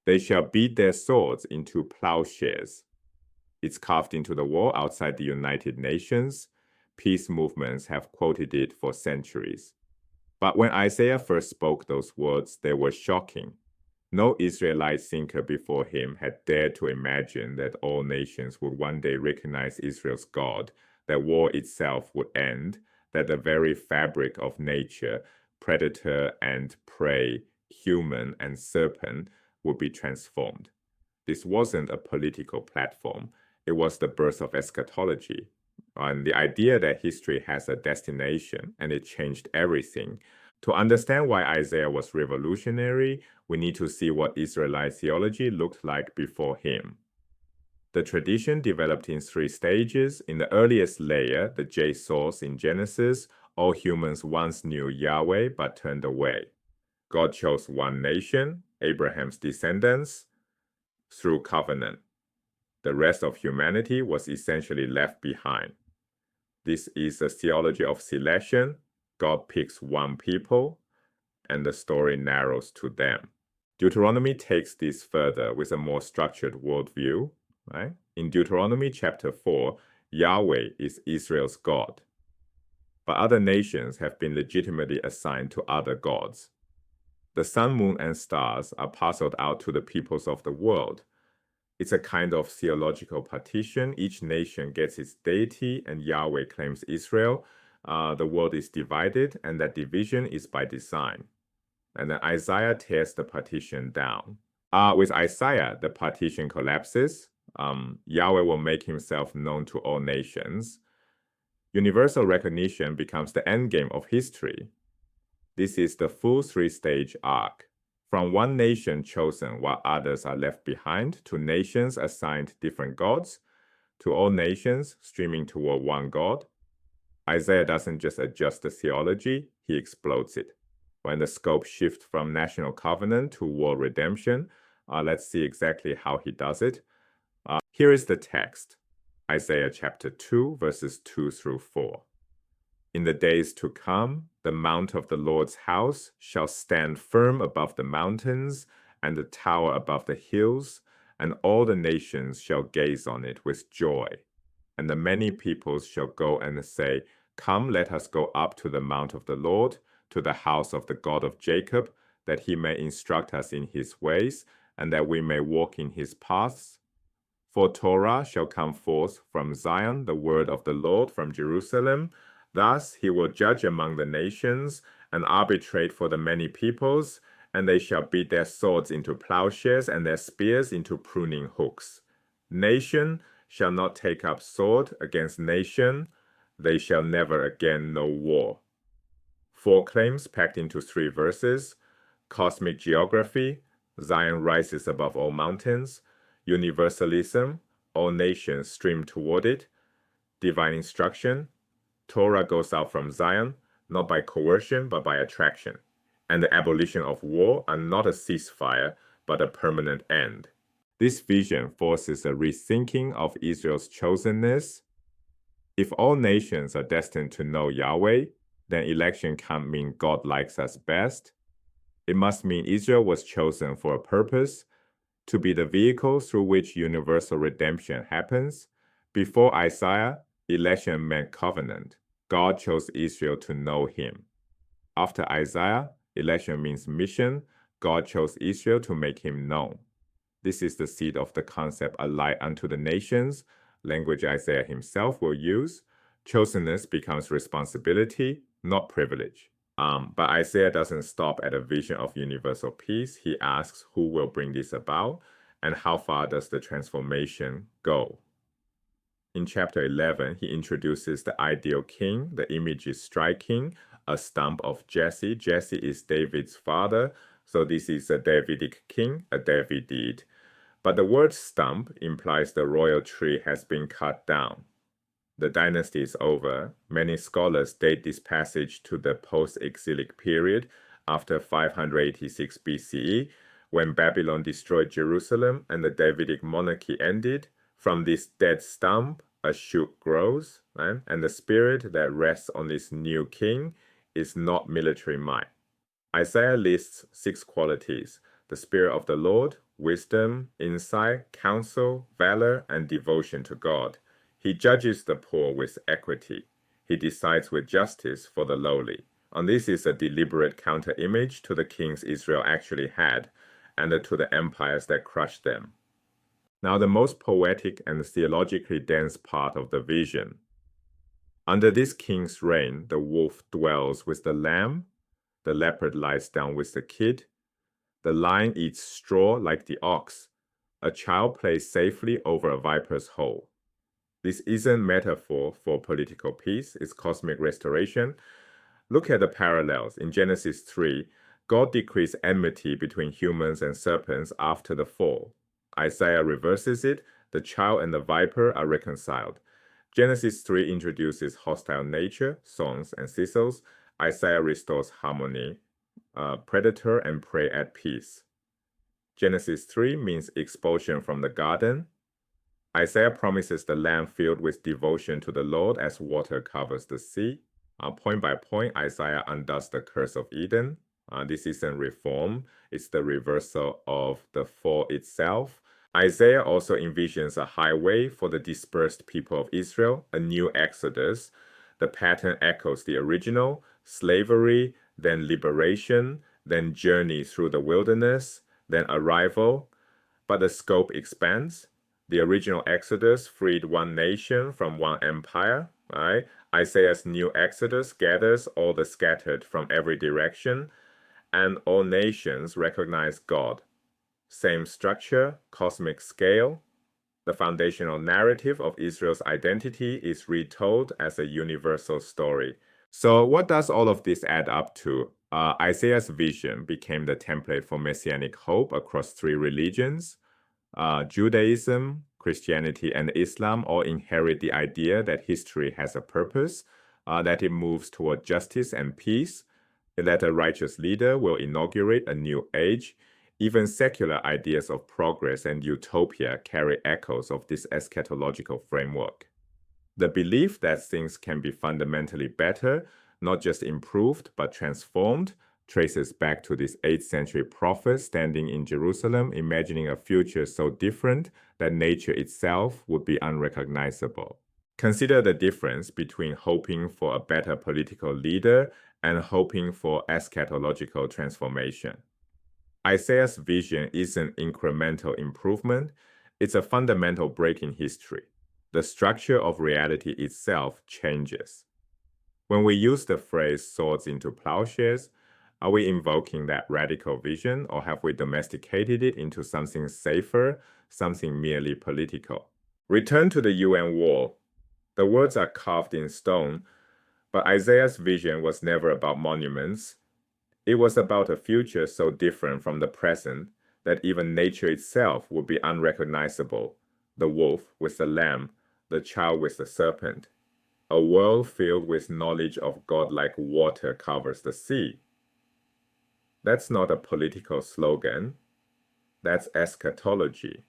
They shall beat their swords into plowshares. It's carved into the wall outside the United Nations. Peace movements have quoted it for centuries. But when Isaiah first spoke those words, they were shocking. No Israelite thinker before him had dared to imagine that all nations would one day recognize Israel's God, that war itself would end, that the very fabric of nature, predator and prey, human and serpent, would be transformed. This wasn't a political platform. It was the birth of eschatology, and the idea that history has a destination, and it changed everything. To understand why Isaiah was revolutionary, we need to see what Israelite theology looked like before him. The tradition developed in 3 stages. In the earliest layer, the J source in Genesis, all humans once knew Yahweh but turned away. God chose one nation, Abraham's descendants, through covenant. The rest of humanity was essentially left behind. This is a theology of selection. God picks one people, and the story narrows to them. Deuteronomy takes this further with a more structured worldview. Right? In Deuteronomy chapter 4, Yahweh is Israel's God. But other nations have been legitimately assigned to other gods. The sun, moon, and stars are parceled out to the peoples of the world. It's a kind of theological partition. Each nation gets its deity, and Yahweh claims Israel. The world is divided, and that division is by design. And then Isaiah tears the partition down. With Isaiah, the partition collapses. Yahweh will make himself known to all nations. Universal recognition becomes the endgame of history. This is the full 3-stage arc. From one nation chosen while others are left behind, to nations assigned different gods, to all nations streaming toward one God. Isaiah doesn't just adjust the theology, he explodes it. When the scope shifts from national covenant to world redemption, let's see exactly how he does it. Here is the text, Isaiah chapter 2, verses 2 through 4. In the days to come, the mount of the Lord's house shall stand firm above the mountains, and the tower above the hills, and all the nations shall gaze on it with joy. And the many peoples shall go and say, Come, let us go up to the mount of the Lord, to the house of the God of Jacob, that he may instruct us in his ways, and that we may walk in his paths. For Torah shall come forth from Zion, the word of the Lord from Jerusalem. Thus he will judge among the nations, and arbitrate for the many peoples, and they shall beat their swords into plowshares, and their spears into pruning hooks. Nation shall not take up sword against nation, they shall never again know war. 4 claims packed into 3 verses. Cosmic geography, Zion rises above all mountains. Universalism, all nations stream toward it. Divine instruction, Torah goes out from Zion, not by coercion, but by attraction. And the abolition of war are not a ceasefire, but a permanent end. This vision forces a rethinking of Israel's chosenness. If all nations are destined to know Yahweh, then election can't mean God likes us best. It must mean Israel was chosen for a purpose, to be the vehicle through which universal redemption happens. Before Isaiah, election meant covenant. God chose Israel to know him. After Isaiah, election means mission. God chose Israel to make him known. This is the seed of the concept a light unto the nations, language Isaiah himself will use. Chosenness becomes responsibility, not privilege. But Isaiah doesn't stop at a vision of universal peace. He asks who will bring this about, and how far does the transformation go? In chapter 11, he introduces the ideal king. The image is striking, a stump of Jesse. Jesse is David's father, so this is a Davidic king, a Davidite. But the word stump implies the royal tree has been cut down. The dynasty is over. Many scholars date this passage to the post-exilic period after 586 BCE, when Babylon destroyed Jerusalem and the Davidic monarchy ended. From this dead stump, a shoot grows, right? And the spirit that rests on this new king is not military might. Isaiah lists 6 qualities: the spirit of the Lord, wisdom, insight, counsel, valor, and devotion to God. He judges the poor with equity. He decides with justice for the lowly. And this is a deliberate counter-image to the kings Israel actually had, and to the empires that crushed them. Now, the most poetic and theologically dense part of the vision. Under this king's reign, the wolf dwells with the lamb, the leopard lies down with the kid, the lion eats straw like the ox, a child plays safely over a viper's hole. This isn't metaphor for political peace, it's cosmic restoration. Look at the parallels. In Genesis 3, God decrees enmity between humans and serpents after the fall. Isaiah reverses it. The child and the viper are reconciled. Genesis 3 introduces hostile nature, songs, and thistles. Isaiah restores harmony, predator and prey at peace. Genesis 3 means expulsion from the garden. Isaiah promises the land filled with devotion to the Lord as water covers the sea. Point by point, Isaiah undoes the curse of Eden. This isn't reform, it's the reversal of the fall itself. Isaiah also envisions a highway for the dispersed people of Israel, a new exodus. The pattern echoes the original: slavery, then liberation, then journey through the wilderness, then arrival. But the scope expands. The original exodus freed one nation from one empire, right? Isaiah's new exodus gathers all the scattered from every direction, and all nations recognize God. Same structure, cosmic scale. The foundational narrative of Israel's identity is retold as a universal story. So what does all of this add up to? Isaiah's vision became the template for messianic hope across three religions. Judaism, Christianity, and Islam all inherit the idea that history has a purpose, that it moves toward justice and peace, that a righteous leader will inaugurate a new age. Even secular ideas of progress and utopia carry echoes of this eschatological framework. The belief that things can be fundamentally better, not just improved but transformed, traces back to this 8th century prophet standing in Jerusalem, imagining a future so different that nature itself would be unrecognizable. Consider the difference between hoping for a better political leader and hoping for eschatological transformation. Isaiah's vision isn't incremental improvement, it's a fundamental break in history. The structure of reality itself changes. When we use the phrase swords into plowshares, are we invoking that radical vision, or have we domesticated it into something safer, something merely political? Return to the UN wall. The words are carved in stone, but Isaiah's vision was never about monuments. It was about a future so different from the present that even nature itself would be unrecognizable. The wolf with the lamb, the child with the serpent. A world filled with knowledge of God like water covers the sea. That's not a political slogan. That's eschatology.